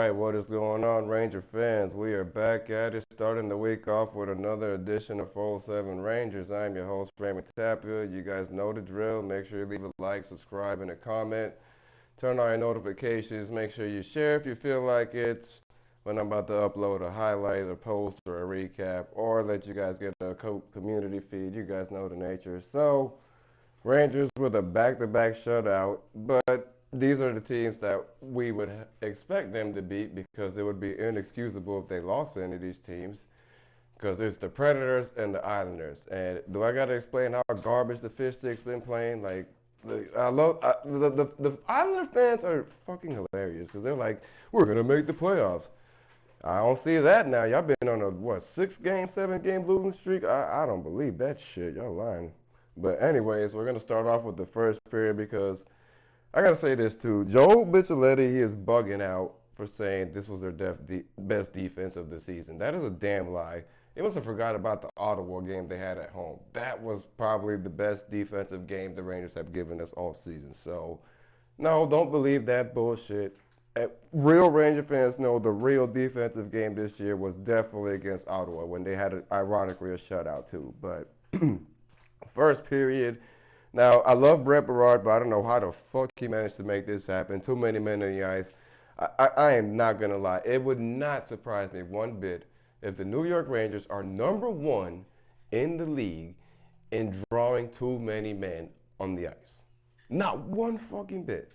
right, what is going on, Ranger fans? We are back at it, starting the week off with another edition of 407 Rangers. I'm your host, Raymond Tapia. You guys know the drill. Make sure you leave a like, subscribe, and a comment. Turn on your notifications. Make sure you share if you feel like it when I'm about to upload a highlight, a post, or a recap, or let you guys get a community feed. You guys know the nature. So, Rangers with a back-to-back shutout, but these are the teams that we would expect them to beat because it would be inexcusable if they lost to any of these teams because it's the Predators and the Islanders. And do I got to explain how garbage the fish sticks been playing? Like, the Islander fans are fucking hilarious because they're like, we're going to make the playoffs. I don't see that now. Y'all been on a, what, 6-game, 7-game losing streak? I don't believe that shit. Y'all lying. But anyways, we're going to start off with the first period because I got to say this too. Joe Bicholetti, he is bugging out for saying this was their best defense of the season. That is a damn lie. He must have forgot about the Ottawa game they had at home. That was probably the best defensive game the Rangers have given us all season. So, no, don't believe that bullshit. Real Ranger fans know the real defensive game this year was definitely against Ottawa when they had, ironically, a shutout too. But first period, now I love Brett Berard, but I don't know how the fuck he managed to make this happen. Too many men on the ice. I am not going to lie. It would not surprise me one bit if the New York Rangers are number one in the league in drawing too many men on the ice. Not one fucking bit.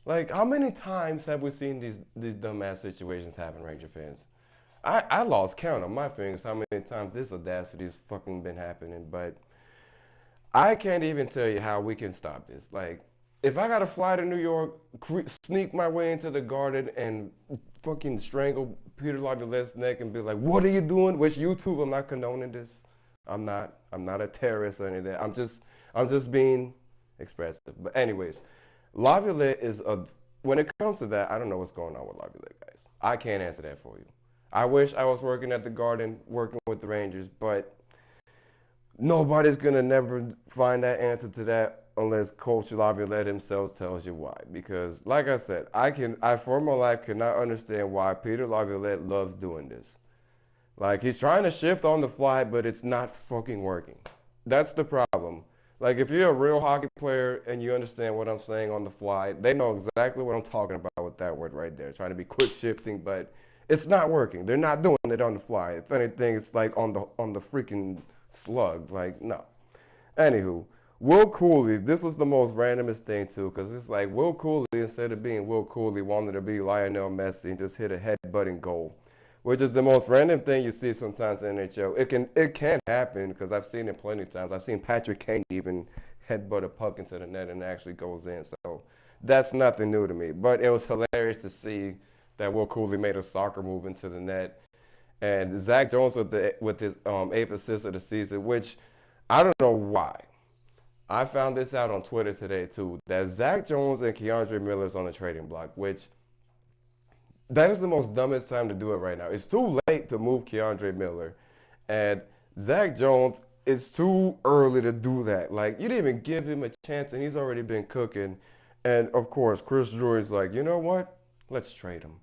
Like, how many times have we seen these dumbass situations happen, Ranger fans? I lost count on my fingers how many times this audacity's fucking been happening, but I can't even tell you how we can stop this. Like, if I gotta fly to New York, sneak my way into the garden and fucking strangle Peter Laviolette's neck and be like, "What are you doing?" Which YouTube, I'm not condoning this. I'm not a terrorist or anything. I'm just being expressive. But anyways, Laviolette is a. When it comes to that, I don't know what's going on with Laviolette, guys. I can't answer that for you. I wish I was working at the Garden, working with the Rangers, but nobody's gonna never find that answer to that unless Coach Laviolette himself tells you why. Because, like I said, I for my life cannot understand why Peter Laviolette loves doing this. Like, he's trying to shift on the fly, but it's not fucking working. That's the problem. Like, if you're a real hockey player and you understand what I'm saying on the fly, they know exactly what I'm talking about with that word right there. Trying to be quick shifting, but it's not working. They're not doing it on the fly. If anything, it's like on the freaking slug. Like, no. Anywho, Will Cooley, this was the most randomest thing too, because it's like Will Cooley, instead of being Will Cooley, wanted to be Lionel Messi and just hit a headbutting goal, which is the most random thing you see sometimes in NHL. It can happen because I've seen it plenty of times. I've seen Patrick Kane even headbutt a puck into the net and it actually goes in. So that's nothing new to me. But it was hilarious to see that Will Cooley made a soccer move into the net, and Zach Jones with his 8th assist of the season, which I don't know why. I found this out on Twitter today too, that Zach Jones and Keandre Miller's on the trading block, which that is the most dumbest time to do it right now. It's too late to move Keandre Miller, and Zach Jones, it's too early to do that. Like, you didn't even give him a chance, and he's already been cooking. And of course, Chris Drury's like, you know what? Let's trade him.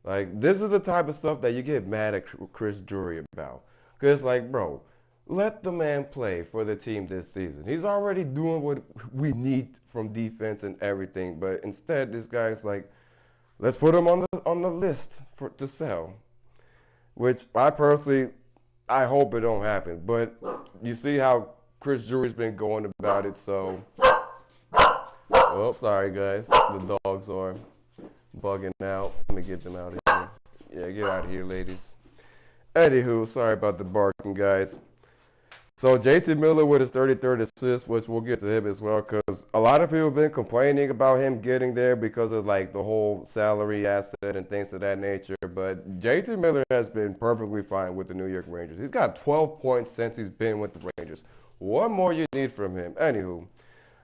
Like, this is the type of stuff that you get mad at Chris Drury about. Because, like, bro, let the man play for the team this season. He's already doing what we need from defense and everything. But instead, this guy's like, let's put him on the list to sell. Which I personally, I hope it don't happen. But you see how Chris Drury's been going about it. So, oh, sorry guys, the dogs are bugging out. Let me get them out of here. Yeah, get out of here, ladies. Anywho, sorry about the barking, guys. So JT Miller with his 33rd assist, which we'll get to him as well, because a lot of people have been complaining about him getting there because of like the whole salary asset and things of that nature. But JT Miller has been perfectly fine with the New York Rangers. He's got 12 points since he's been with the Rangers. What more you need from him? Anywho,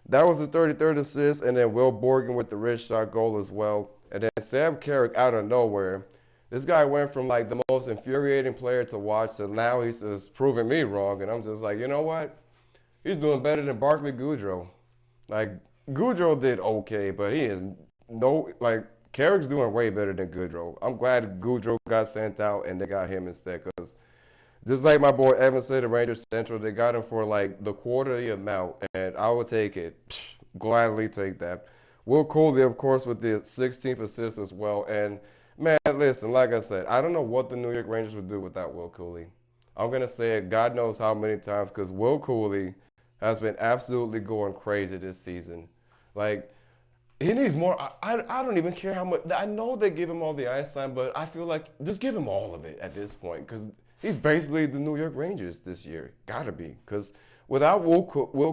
that was his 33rd assist, and then Will Borgen with the wrist shot goal as well. And then Sam Carrick out of nowhere. This guy went from like the most infuriating player to watch to now he's just proving me wrong. And I'm just like, you know what? He's doing better than Barclay Goodrow. Like, Goodrow did okay, but he is no, like, Carrick's doing way better than Goodrow. I'm glad Goodrow got sent out and they got him instead because just like my boy Evan said, the Rangers Central, they got him for like the quarter of the amount, and I would take it. Gladly take that. Will Cooley, of course, with the 16th assist as well. And man, listen, like I said, I don't know what the New York Rangers would do without Will Cooley. I'm gonna say it, God knows how many times, because Will Cooley has been absolutely going crazy this season. Like he needs more. I don't even care how much. I know they give him all the ice time, but I feel like just give him all of it at this point because he's basically the New York Rangers this year. Gotta be. Because without Will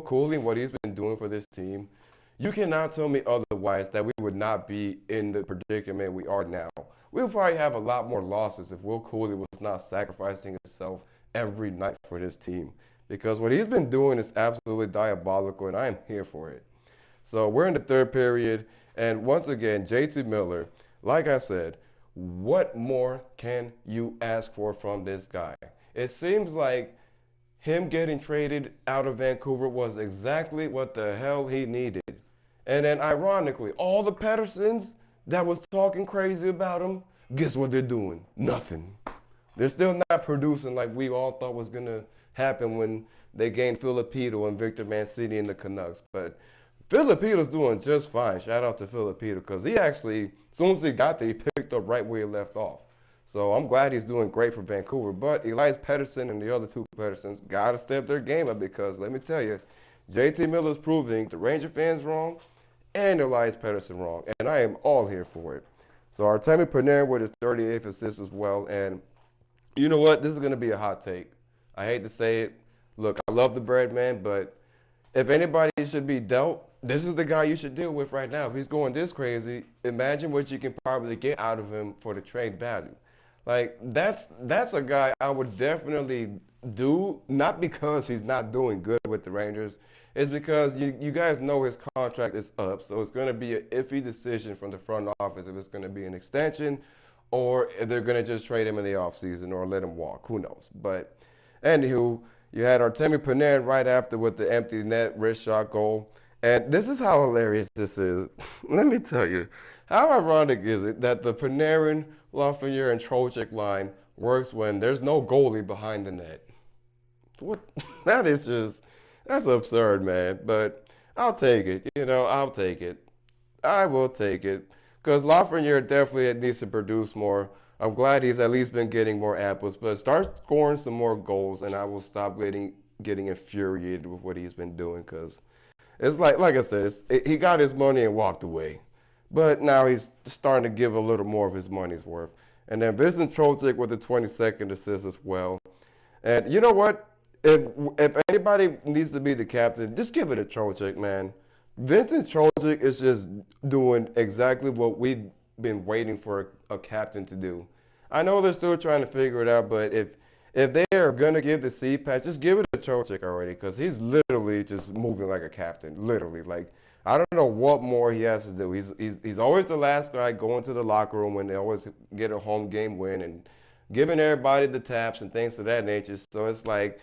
Cooley and what he's been doing for this team, you cannot tell me otherwise that we would not be in the predicament we are now. We'll probably have a lot more losses if Will Cooley was not sacrificing himself every night for this team. Because what he's been doing is absolutely diabolical, and I am here for it. So we're in the third period, and once again, JT Miller, like I said, what more can you ask for from this guy? It seems like him getting traded out of Vancouver was exactly what the hell he needed. And then ironically, all the Pedersons that was talking crazy about him, guess what they're doing? Nothing. They're still not producing like we all thought was going to happen when they gained Filipino and Victor Mancini in the Canucks. But Filipino's doing just fine. Shout out to Filipino because he actually, as soon as he got there, he picked up right where he left off. So I'm glad he's doing great for Vancouver. But Elias Pettersson and the other two Petterssons got to step their game up because let me tell you, JT Miller's proving the Ranger fans wrong and Elias Pettersson wrong. And I am all here for it. So Artemi Panarin with his 38th assist as well. And you know what? This is going to be a hot take. I hate to say it. Look, I love the bread man, but if anybody should be dealt, this is the guy you should deal with right now. If he's going this crazy, imagine what you can probably get out of him for the trade value. Like that's a guy I would definitely do, not because he's not doing good with the Rangers. It's because you guys know his contract is up, so it's going to be an iffy decision from the front office if it's going to be an extension or if they're going to just trade him in the offseason or let him walk. Who knows? But anywho, you had Artemi Panarin right after with the empty net wrist shot goal. And this is how hilarious this is. Let me tell you, how ironic is it that the Panarin, Lafreniere, and Trocheck line works when there's no goalie behind the net? What? That is just, that's absurd, man. But I'll take it. I'll take it. I will take it. Because Lafreniere definitely needs to produce more. I'm glad he's at least been getting more apples, but start scoring some more goals, and I will stop getting infuriated with what he's been doing. Because it's like I said, he got his money and walked away, but now he's starting to give a little more of his money's worth. And then Vincent Trocheck with the 22nd assist as well. And you know what? If anybody needs to be the captain, just give it to Trocheck, man. Vincent Trocheck is just doing exactly what we've been waiting for a captain to do. I know they're still trying to figure it out, but if they are gonna give the C patch, just give it to Trocheck already, because he's literally just moving like a captain. Literally, like I don't know what more he has to do. He's always the last guy going to the locker room when they always get a home game win and giving everybody the taps and things of that nature. So it's like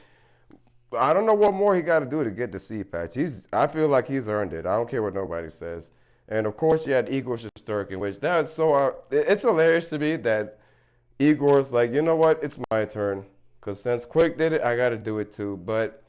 I don't know what more he got to do to get the C patch. I feel like he's earned it. I don't care what nobody says. And of course, you had Igor Shesterkin, which that's so it's hilarious to me that Igor's like, you know what, it's my turn. Because since Quick did it, I got to do it too. But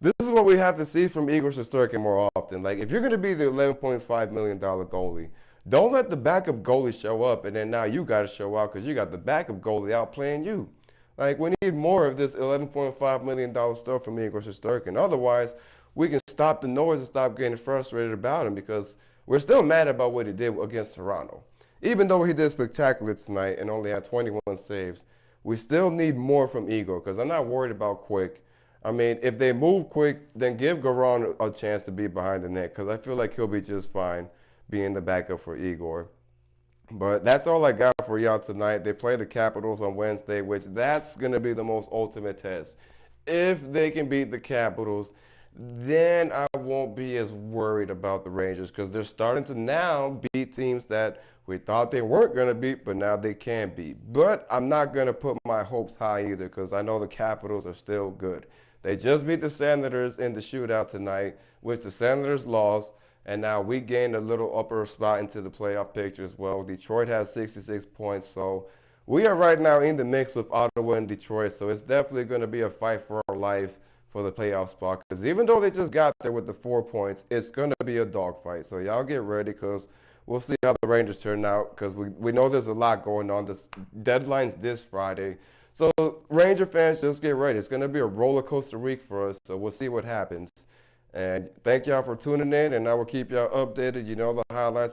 this is what we have to see from Igor Shesterkin more often. Like, if you're going to be the $11.5 million goalie, don't let the backup goalie show up, and then now you got to show out because you got the backup goalie outplaying you. Like, we need more of this $11.5 million stuff from Igor Shesterkin. Otherwise, we can stop the noise and stop getting frustrated about him because we're still mad about what he did against Toronto. Even though he did spectacular tonight and only had 21 saves, we still need more from Igor because I'm not worried about Quick. I mean, if they move Quick, then give Garon a chance to be behind the net because I feel like he'll be just fine being the backup for Igor. But that's all I got for y'all tonight. They play the Capitals on Wednesday, which that's going to be the most ultimate test. If they can beat the Capitals, then I won't be as worried about the Rangers because they're starting to now beat teams that we thought they weren't going to beat, but now they can beat. But I'm not going to put my hopes high either because I know the Capitals are still good. They just beat the Senators in the shootout tonight, which the Senators lost. And now we gained a little upper spot into the playoff picture as well. Detroit has 66 points, so we are right now in the mix with Ottawa and Detroit. So it's definitely going to be a fight for our life for the playoff spot. Because even though they just got there with the 4 points, it's going to be a dogfight. So y'all get ready because we'll see how the Rangers turn out. Because we know there's a lot going on. This deadline's this Friday. So Ranger fans, just get ready. It's going to be a roller coaster week for us. So we'll see what happens. And thank y'all for tuning in, and I will keep y'all updated. You know the highlights